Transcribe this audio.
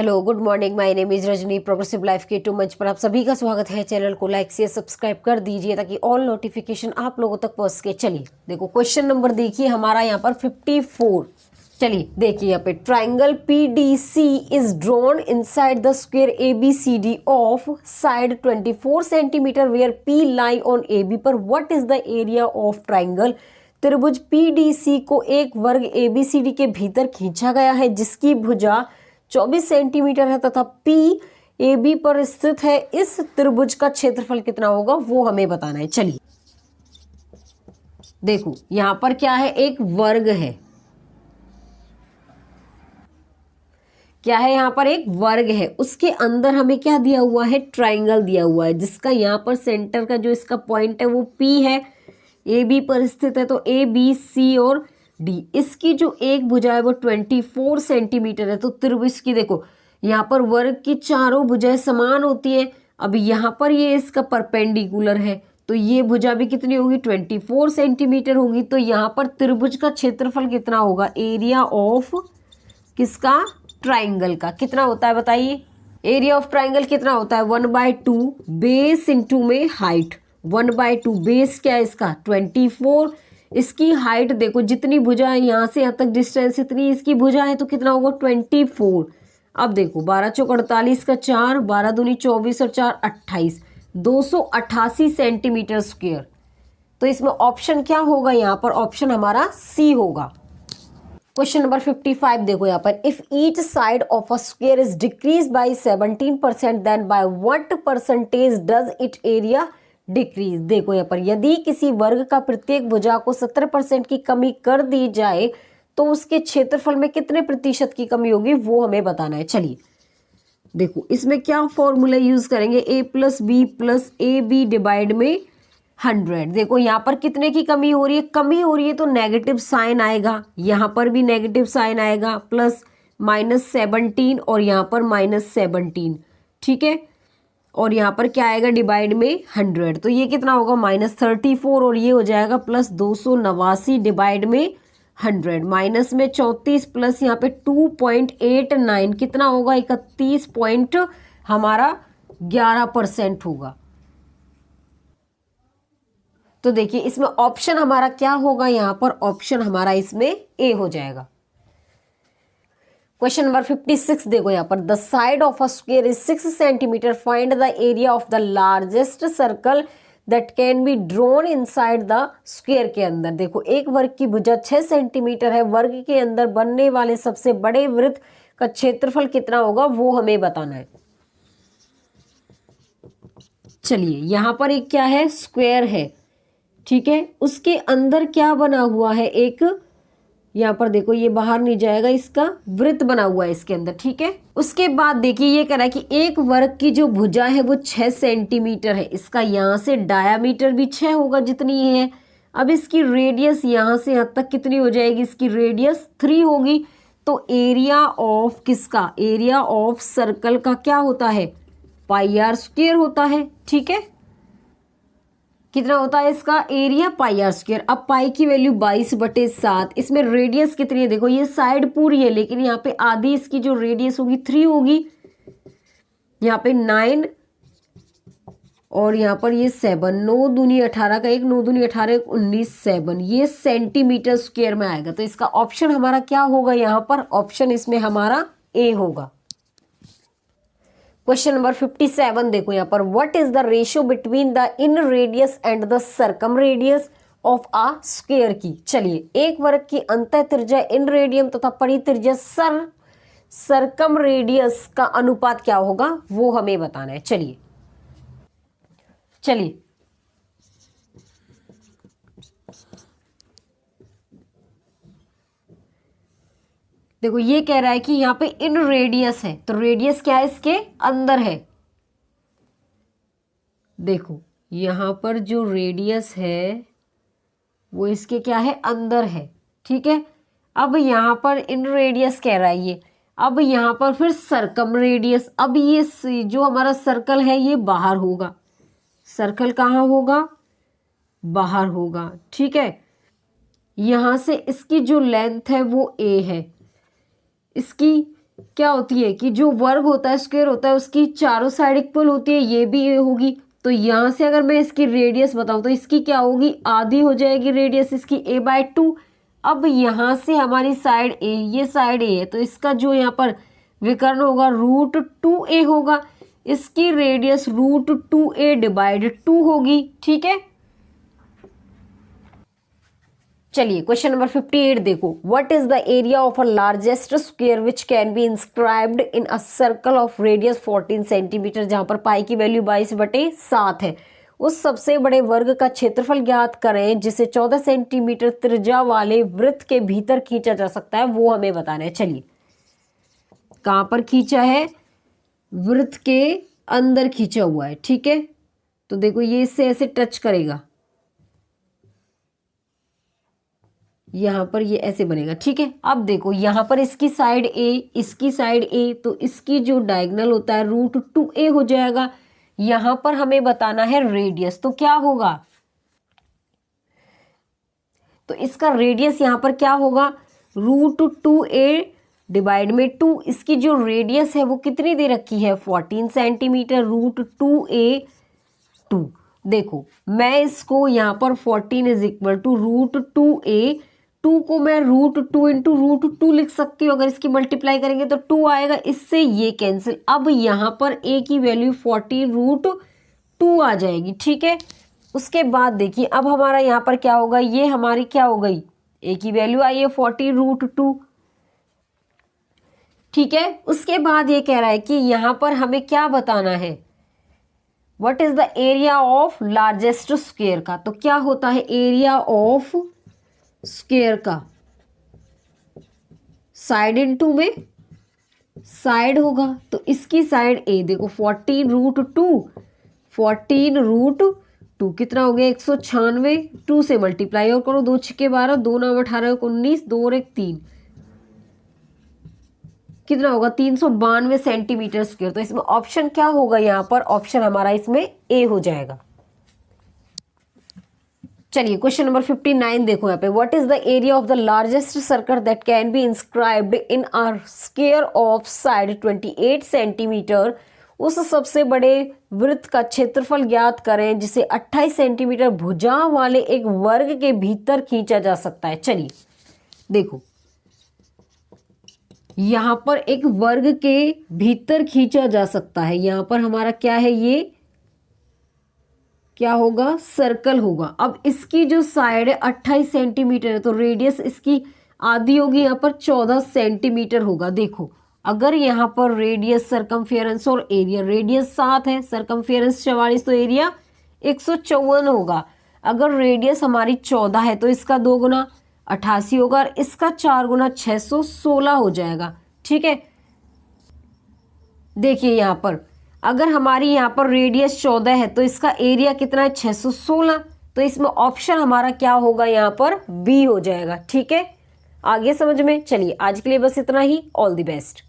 Hello, good morning. My name is Rajni. Progressive life के to मंच पर आप सभी का स्वागत है। चैनल को लाइक से सब्सक्राइब कर दीजिए ताकि ऑल नोटिफिकेशन आप लोगों तक पहुंच सके। चलिए देखो, क्वेश्चन नंबर देखिए हमारा यहाँ पर 54। चलिए देखिए यहाँ पे, triangle PDC is drawn inside the square ABCD of side 24 centimetre where P lie on AB पर what is the area of triangle. त्रिभुज PDC को एक वर्ग ABCD के भीतर खींचा गया है जिसकी भुजा 24 सेंटीमीटर है तथा P AB पर स्थित है। इस त्रिभुज का क्षेत्रफल कितना होगा वो हमें बताना है। चलिए देखो, यहां पर क्या है, एक वर्ग है। क्या है यहाँ पर, एक वर्ग है। उसके अंदर हमें क्या दिया हुआ है, ट्राइंगल दिया हुआ है जिसका यहाँ पर सेंटर का जो इसका पॉइंट है वो P है, AB पर स्थित है। तो ABC और D, इसकी जो एक भुजा है वो 24 सेंटीमीटर है। तो त्रिभुज की देखो, यहाँ पर वर्ग की चारों भुजाएं समान होती है। अब यहाँ पर ये इसका परपेंडिकुलर है तो ये भुजा भी कितनी होगी, 24 सेंटीमीटर होगी। तो यहाँ पर त्रिभुज का क्षेत्रफल कितना होगा, एरिया ऑफ किसका, ट्राइंगल का कितना होता है बताइए। एरिया ऑफ ट्राइंगल कितना होता है, 1/2 बेस इंटू में हाइट। 1/2 बेस क्या है इसका, 24। इसकी हाइट देखो, जितनी भुजा है यहाँ से यहाँ तक डिस्टेंस इतनी इसकी भुजा है तो कितना होगा, 24। अब देखो 12 चौक 48 का 4, 12 दूनी 24 और 4 28, 288 सेंटीमीटर स्क्वायर। तो इसमें ऑप्शन क्या होगा, यहाँ पर ऑप्शन हमारा सी होगा। क्वेश्चन नंबर 55 देखो यहाँ पर, if each side of a square is decrease by 17% then by what percentage does it area decrease. देखो यहाँ पर, यदि किसी वर्ग का प्रत्येक भुजा को 17% की कमी कर दी जाए तो उसके क्षेत्रफल में कितने प्रतिशत की कमी होगी वो हमें बताना है। चलिए देखो, इसमें क्या फॉर्मूला यूज करेंगे, A+B+AB डिवाइड में 100। देखो यहाँ पर कितने की कमी हो रही है, कमी हो रही है तो नेगेटिव साइन आएगा, यहाँ पर भी नेगेटिव साइन आएगा, प्लस -17 और यहाँ पर -17, ठीक है। और यहाँ पर क्या आएगा, डिवाइड में 100, तो ये कितना होगा, -34 और ये हो जाएगा +289 डिवाइड में 100। माइनस में 34 प्लस यहाँ पे 2.89 कितना होगा, 31 पॉइंट हमारा 11% होगा। तो देखिए इसमें ऑप्शन हमारा क्या होगा, यहाँ पर ऑप्शन हमारा इसमें ए हो जाएगा। क्वेश्चन नंबर 56 देखो यहाँ पर, the side of a square is 6 centimetre, find the area of the largest circle that can be drawn inside the square. के अंदर देखो, एक वर्ग की भुजा 6 सेंटीमीटर है, वर्ग के अंदर बनने वाले सबसे बड़े वृत्त का क्षेत्रफल कितना होगा वो हमें बताना है। चलिए यहाँ पर एक क्या है, स्क्वायर है, ठीक है। उसके अंदर क्या बना हुआ है, एक यहाँ पर देखो, ये बाहर नहीं जाएगा, इसका वृत्त बना हुआ है इसके अंदर, ठीक है। उसके बाद देखिए ये कह रहा है कि एक वर्ग की जो भुजा है वो 6 सेंटीमीटर है, इसका यहाँ से डायामीटर भी 6 होगा जितनी ये है। अब इसकी रेडियस यहाँ से यहाँ तक कितनी हो जाएगी, इसकी रेडियस 3 होगी। तो एरिया ऑफ किसका, एरिया ऑफ सर्कल का क्या होता है, πr² होता है, ठीक है। कितना होता है इसका एरिया, πr²। अब पाई की वैल्यू 22/7। इसमें रेडियस कितनी है, देखो ये साइड पूरी है लेकिन यहाँ पे आधी इसकी जो रेडियस होगी 3 होगी, यहाँ पे 9 और यहाँ पर ये 7, 9 दूनी 18 का 1, 9 दूनी 18, 19, 7, ये सेंटीमीटर स्क्वायर में आएगा। तो इसका ऑप्शन हमारा क्या होगा, यहाँ पर ऑप्शन इसमें हमारा ए होगा। क्वेश्चन नंबर 57 देखो यहाँ पर, what is the ratio between the in radius and the circum radius of a square की। चलिए, एक वर्ग की अंतः त्रिज्या इन रेडियम तथा परित्रिज्या सर्कम रेडियस का अनुपात क्या होगा वो हमें बताना है। चलिए देखो, ये कह रहा है कि यहाँ पे इन रेडियस है तो रेडियस क्या है, इसके अंदर है। देखो यहाँ पर जो रेडियस है वो इसके क्या है, अंदर है, ठीक है। अब यहाँ पर इन रेडियस कह रहा है ये, अब यहाँ पर फिर सर्कम रेडियस। अब ये जो हमारा सर्कल है ये बाहर होगा, सर्कल कहाँ होगा, बाहर होगा, ठीक है। यहाँ से इसकी जो लेंथ है वो a है, इसकी क्या होती है कि जो वर्ग होता है, स्क्वायर होता है, उसकी चारों साइड इक्वल होती है, ये भी ये होगी। तो यहाँ से अगर मैं इसकी रेडियस बताऊँ तो इसकी क्या होगी, आधी हो जाएगी रेडियस इसकी a/2। अब यहाँ से हमारी साइड ए, ये साइड ए है, तो इसका जो यहाँ पर विकर्ण होगा √2a होगा। इसकी रेडियस √2a डिवाइड 2 होगी। ठीक है, चलिए क्वेश्चन नंबर 58 देखो। What is the area of a largest square which can be inscribed in a circle of radius 14 centimetre, जहां पर पाई की वैल्यू 22/7 है। उस सबसे बड़े वर्ग का क्षेत्रफल ज्ञात करें जिसे 14 सेंटीमीटर त्रिज्या वाले वृत्त के भीतर खींचा जा सकता है, वो हमें बताना है। चलिए, कहां पर खींचा है, वृत्त के अंदर खींचा हुआ है। ठीक है, तो देखो ये इससे ऐसे टच करेगा, यहां पर ये ऐसे बनेगा। ठीक है, अब देखो यहां पर इसकी साइड ए, इसकी साइड ए, तो इसकी जो डायगोनल होता है √2a हो जाएगा। यहां पर हमें बताना है रेडियस, तो क्या होगा, तो इसका रेडियस यहां पर क्या होगा, √2a डिवाइड में 2। इसकी जो रेडियस है वो कितनी दे रखी है, 14 सेंटीमीटर, √2a 2। देखो मैं इसको यहाँ पर 14 इज इक्वल टू √2a, 2 को मैं √2 इंटू √2 लिख सकती हूँ। अगर इसकी मल्टीप्लाई करेंगे तो 2 आएगा, इससे ये कैंसिल। अब यहाँ पर a की वैल्यू 14 √2 आ जाएगी। ठीक है, उसके बाद देखिए अब हमारा यहाँ पर क्या होगा, ये हमारी क्या हो गई, a की वैल्यू आई है 14 √2। ठीक है, उसके बाद ये कह रहा है कि यहाँ पर हमें क्या बताना है, what is the area of largest square का। तो क्या होता है एरिया ऑफ स्क्वायर का, साइड इनटू में साइड होगा, तो इसकी साइड ए देखो 14 √2, 14 √2 कितना हो गया 196, 2 से मल्टीप्लाई और करो, 2 6 12, 2 9 18 19, 2 और 1 3, कितना होगा 392 सेंटीमीटर स्क्वायर। तो इसमें ऑप्शन क्या होगा, यहाँ पर ऑप्शन हमारा इसमें ए हो जाएगा। चलिए क्वेश्चन नंबर 59 देखो यहाँ पे। What is the area of the largest circle that can be inscribed in a square of side 28 centimetre. उस सबसे बड़े वृत्त का क्षेत्रफल ज्ञात करें जिसे 28 सेंटीमीटर भुजा वाले एक वर्ग के भीतर खींचा जा सकता है। चलिए देखो यहां पर एक वर्ग के भीतर खींचा जा सकता है, यहां पर हमारा क्या है, ये क्या होगा, सर्कल होगा। अब इसकी जो साइड है 28 सेंटीमीटर है, तो रेडियस इसकी आधी होगी, यहाँ पर 14 सेंटीमीटर होगा। देखो अगर यहाँ पर रेडियस, सरकमफेरेंस और एरिया, रेडियस 7 है, सरकमफेरेंस 44, तो एरिया 154 होगा। अगर रेडियस हमारी 14 है तो इसका 2 गुना 88 होगा और इसका 4 गुना 616 हो जाएगा। ठीक है, देखिए यहाँ पर अगर हमारी यहाँ पर रेडियस 14 है तो इसका एरिया कितना है 616, तो इसमें ऑप्शन हमारा क्या होगा, यहाँ पर बी हो जाएगा। ठीक है, आगे समझ में। चलिए आज के लिए बस इतना ही। All the best.